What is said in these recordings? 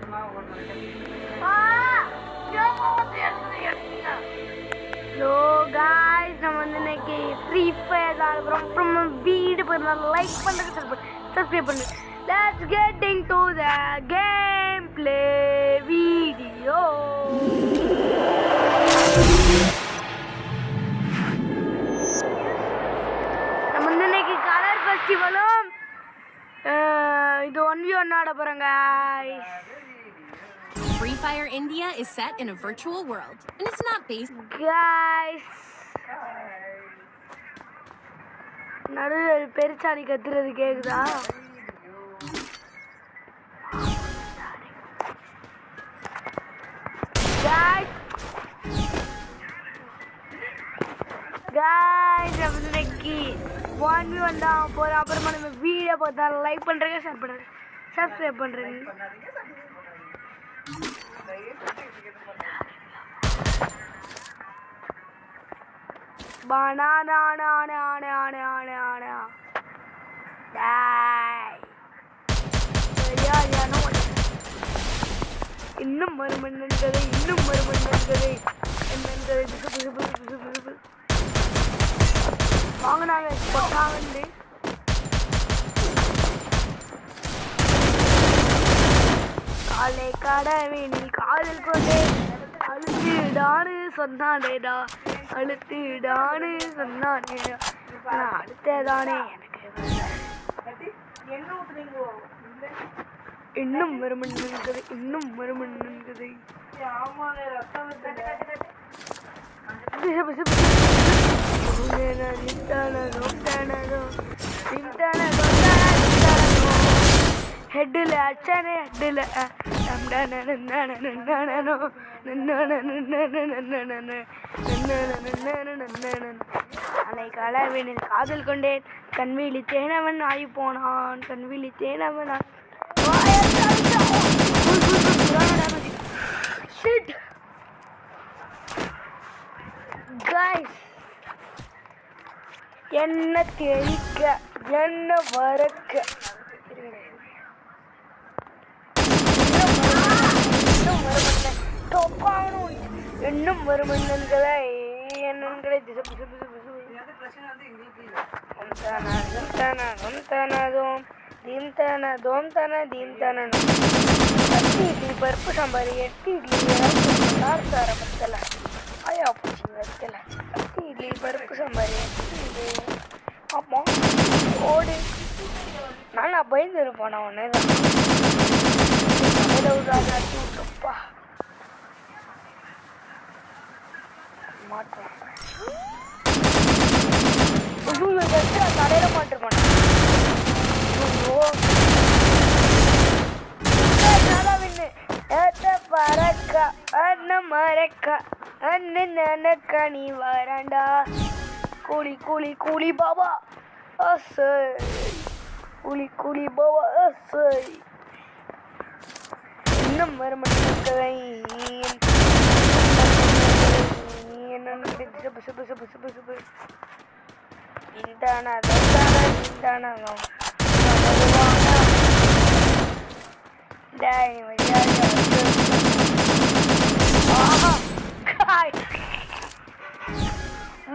Hello guys, நம்ம வந்து இன்னைக்கு ஃப்ரீ ஃபயர் ஆடுறோம். அப்புறம் வீடியோ பாருங்க, லைக் பண்ணுங்க, சப்ஸ்கிரைப் பண்ணுங்க. Let's get into the gameplay video. நம்ம வந்து இன்னைக்கு கலர் ஃபெஸ்டிவலும் இது 1v1 ஆட போறோம் guys. Free Fire India is set in a virtual world, and it's not based. Guys, நடுவில் பெருச்சாடி கத்துறது கேக்குதா? Guys, நம்ம இன்னைக்கு 1v1 தான் போறோம். அப்புறமா நம்ம வீடியோ பார்த்தா லைக் பண்றீங்க, ஷேர் பண்றீங்க, சப்ஸ்கிரைப் பண்றீங்க. Banana, இன்னும் மறுமண்ணன்கதை வாங்கினாங்க வந்து காலை கடவேனில் காதல் கொண்டே அழுத்திடான்னு சொன்னானேடா, அழுத்திடான்னு சொன்னானேடா. அடுத்ததானே எனக்கு இன்னும் மறுமண்ணன்கதை ஹெட்டில் அச்சானே ஹெட்டில் அலை கலவினில் காதல் கொண்டேன், கண்விழி தேனவன் ஆகி போனான், கண்விழி தேனவன். Guys, என்ன தெளிக்க என்ன வரக்க இன்னும் வருமன்னன்களை என்னன்களை பருப்பு சாம்பார் 8 இட்லி மத்தல ஆயா பூச்சி வத்தல 10 இட்லி பருப்பு சாம்பார் 8 இட்லி. ஆமா ஓடு, நான் பயந்து இருப்பேன். நான் ஒன்னே விட்டுப்பா மாட்டேன், கடையில மாட்டிருப்பேன். பறக்க அண்ண மறக்க அண்ணன் நினைக்க நீ வரண்டா, கூலி கூலி கூலி பாபா அசை, கூலி கூலி பாபா அசை. இன்னும் மறுமணக்கதை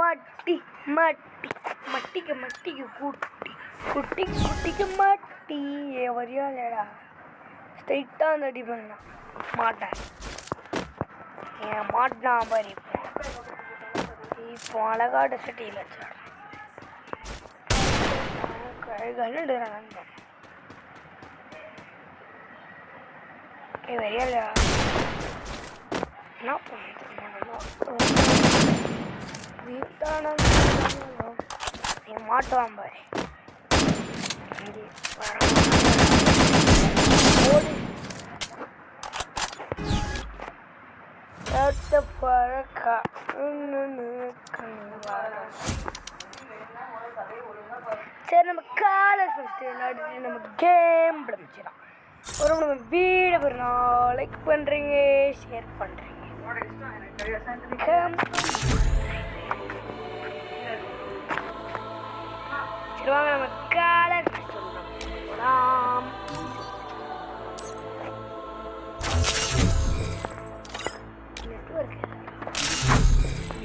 மட்டி மட்டி மட்டிக்கு மட்டிக்கு குட்டி குட்டி குட்டிக்கு மட்டி வரியாலடா ஸ்ட்ரைட்டாக அந்த அடி பண்ணலாம் மாட்டேன். என் மாட்டினா பாரு இப்போ அழகா டெசட்டியில் வச்சாடு கழுகன்னுடுறாங்க. வரியாலா என்ன பண்ணுறது மாட்டுவான் பாரு. சரி, நம்ம காலேஜ் ஃபஸ்ட்டு நம்ம கேம் பிடிச்சிடலாம். ஒரு நம்ம வீடியோ பாருங்க, லைக் பண்ணுறீங்க, ஷேர் பண்ணுறீங்க. சரி வாங்க நம்ம காலேஜ் சொல்லலாம்.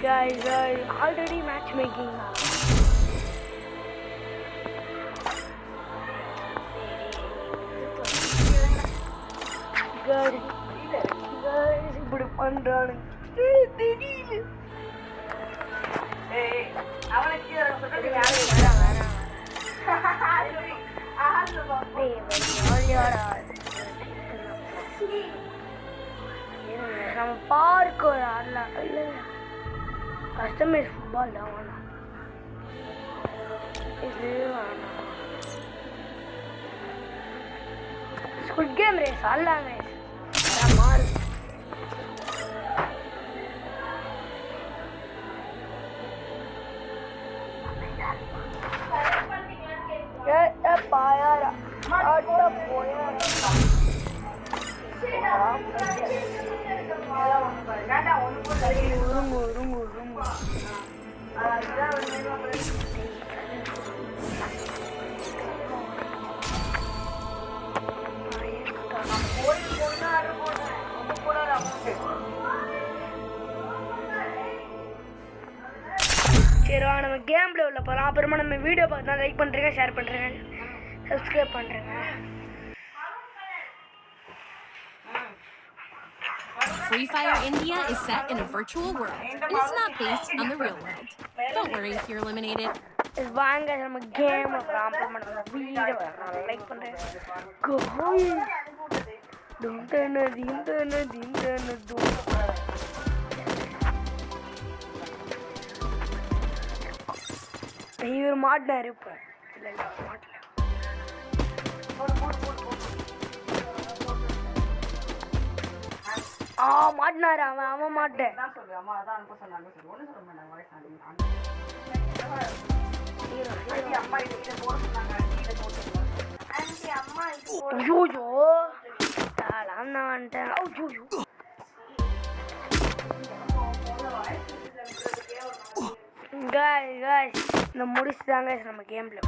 guys, already matchmaking. Guys, இப்படி பண்றானு தெரியல. நம்ம பார்க்க ஆடல கஸ்டமைஸ் ஃபுட்பால் தான் வேணாம். இது வேணாம். ஸ்குட் கேம் ரேஸ் ஆடலாம் ரேஸ் மாறு. பாயாரா ஆட்ட போயாரா சரி நம்ம கேம் பிளே உள்ள போகலாம். அப்புறமா நம்ம வீடியோ பார்த்தா லைக் பண்ணுறேங்க, ஷேர் பண்ணுறேங்க, சப்ஸ்கிரைப் பண்ணுறேங்க. Free Fire India is set in a virtual world. It's not based on the real world. Don't worry if you're eliminated. வாங்க நம்ம கேம் அப்புறமா நம்ம வீடியோ லைக் பண்ணுறேன். இவர் மாட்டினாரு இப்போ. இல்லை மாட்டல. மாட்டினாரு அவன் மாட்டேன். இந்த முடிச்சுதாங்க நம்ம கேம்ல.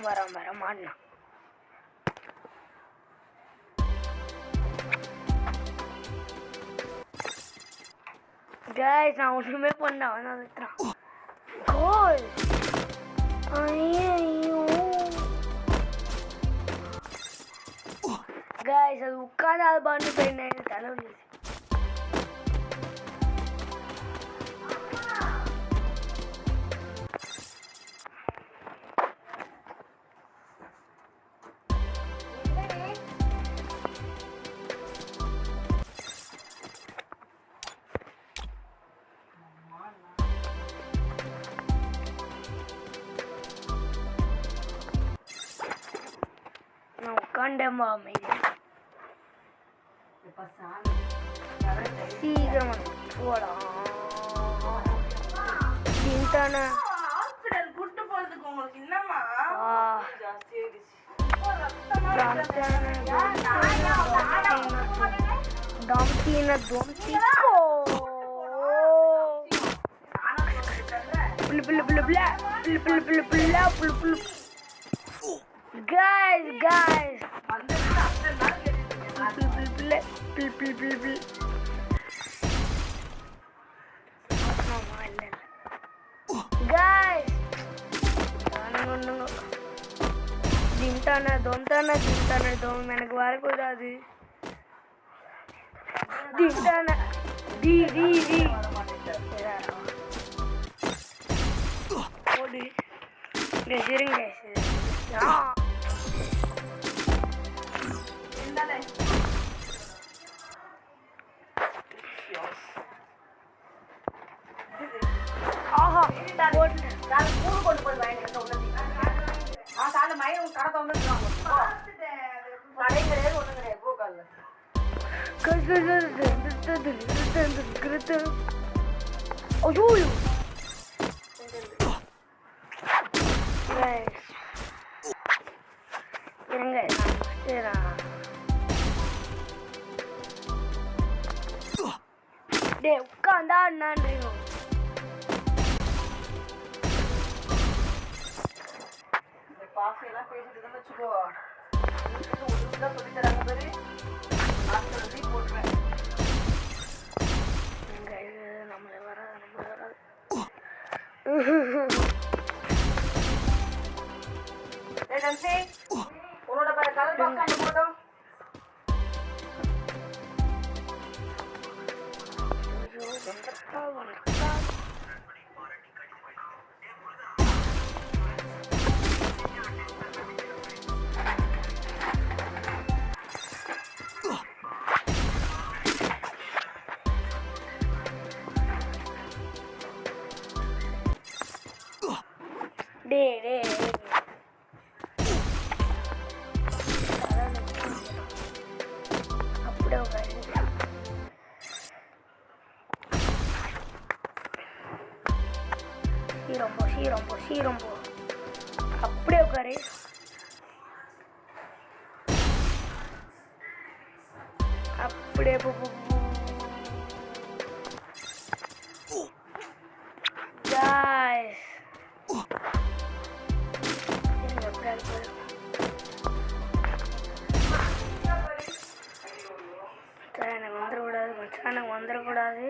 வர மாட்டினா guys, நான் ஒண்ணுமே பண்ண அவன் விட்டுறான். கோல் ஐயோ guys, அது உட்காந்து அது பண்ணி போயிட்டேன். தலைவலி. உட்காண்டேம்மா அமைதி. சீக்கிரமா போலாம். guys திண்டான எனக்கு வரக்கூடாது. திண்டான டி டி டி ஓடு இருங்க. ஆஹா கொண்டு போய் உட்காந்தா என்னன்றீங்க? பேசிட்டு வச்சுக்கோ சொல்லி தராங்க. நம்மளே வராது உன்னோட கலர் பாக்ஸ் போட்டோ அப்படியே சீரம்போ அப்படியே உட்காரு. அப்படியே எனக்கு வந்துடக்கூடாது மச்சான், எனக்கு வந்துடக்கூடாது.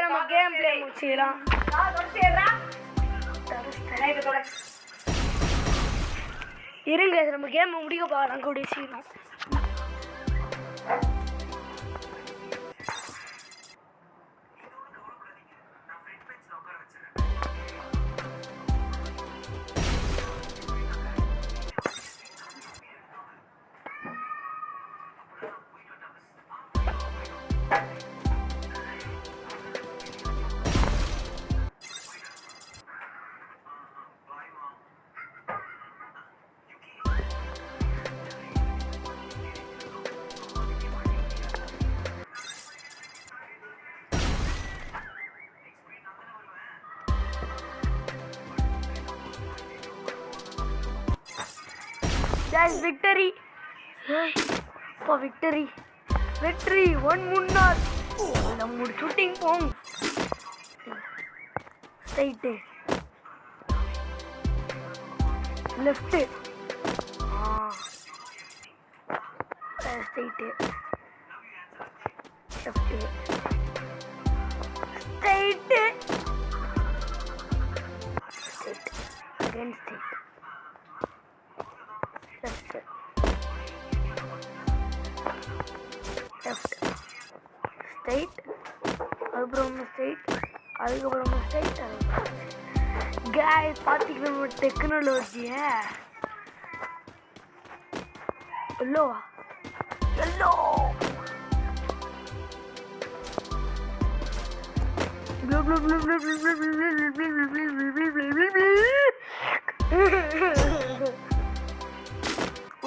நம்ம கேம் பிளே முடிச்சிடலாம். இருங்க நம்ம கேம் முடிக்க பார்க்கலாம் கூடிய சீக்கிரம். That's victory. For victory. Victory. One முன்னாள். நம்ம ஷூட்டிங் போம். Straight. Left. Straight. Left. Straight. Again straight. Left. Straight. அதுக்கப்புறம் straight. அதுக்கப்புறம் straight. Guys, பார்த்தீங்கன்னா நம்ம டெக்னாலஜியை எல்லோ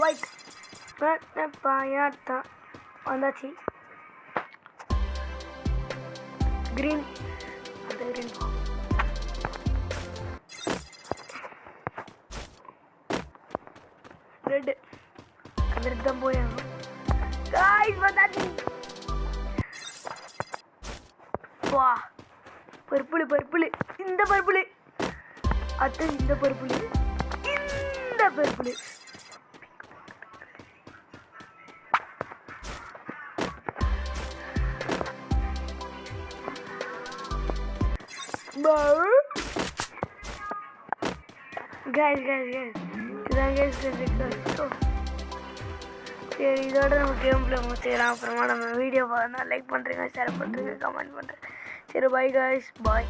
ஒயிட் பாயாட்டா வந்தாச்சு. கிரீன் அந்த கிரீன் ரெட் அந்த ரெட் தான் போயாகணும். காய்ஸ் வந்தாச்சு. வா பர்பிள் இந்த பர்பிள் அடுத்து இந்த பர்பிள் guys இதான் guys சரி இதோட நம்ம கேம் பிளே முடிச்சிடலாம். அப்புறமா நம்ம வீடியோ பார்த்தா லைக் பண்ணுறீங்க, ஷேர் பண்ணுறீங்க, கமெண்ட் பண்ணுறேன். சரி பாய் guys, பாய்.